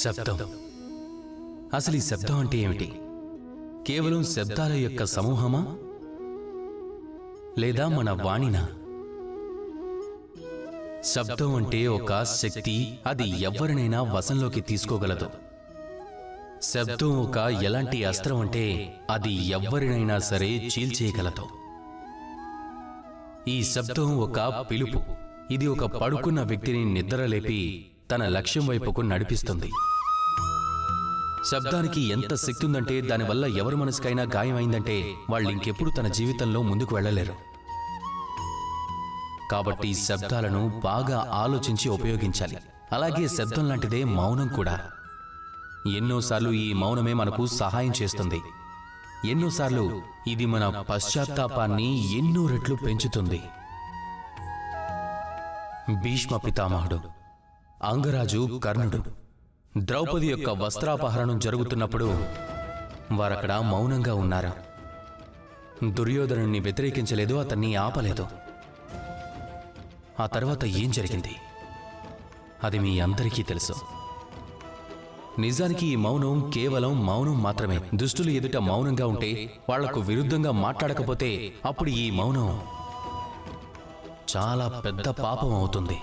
శబ్దం. అసలు ఈ శబ్దం అంటే ఏమిటి? కేవలం శబ్దాల యొక్క సమూహమా, లేదా మన వాణినా? శబ్దం అంటే ఒక శక్తి, అది ఎవరినైనా వశంలోకి తీసుకోగలదు. శబ్దం ఒక ఎలాంటి అస్త్రం అంటే అది ఎవరినైనా సరే చీల్చేయగలదు. ఈ శబ్దం ఒక పిలుపు. ఇది ఒక పడుకున్న వ్యక్తిని నిద్రలేపి తన లక్ష్యం వైపుకు నడిపిస్తుంది. శబ్దానికి ఎంత శక్తి ఉందంటే దానివల్ల ఎవరి మనసుకైనా గాయమైందంటే వాళ్ళు ఇంకెప్పుడు తన జీవితంలో ముందుకు వెళ్ళలేరు. కాబట్టి శబ్దాలను బాగా ఆలోచించి ఉపయోగించాలి. అలాగే శబ్దం లాంటిదే మౌనం కూడా. ఎన్నోసార్లు ఈ మౌనమే మనకు సహాయం చేస్తుంది. ఎన్నోసార్లు ఇది మన పశ్చాత్తాపాన్ని ఎన్నో రెట్లు పెంచుతుంది. భీష్మ పితామహుడు, అంగరాజు కర్ణుడు, ద్రౌపది యొక్క వస్త్రాపహరణం జరుగుతున్నప్పుడు వారక్కడ మౌనంగా ఉన్నారు. దుర్యోధనుని వ్యతిరేకించలేదు, అతన్ని ఆపలేదు. ఆ తర్వాత ఏం జరిగింది అది మీ అందరికీ తెలుసు. నిజానికి ఈ మౌనం కేవలం మౌనం మాత్రమే. దుష్టులు ఎదుట మౌనంగా ఉంటే, వాళ్లకు విరుద్ధంగా మాట్లాడకపోతే అప్పుడు ఈ మౌనం చాలా పెద్ద పాపం అవుతుంది.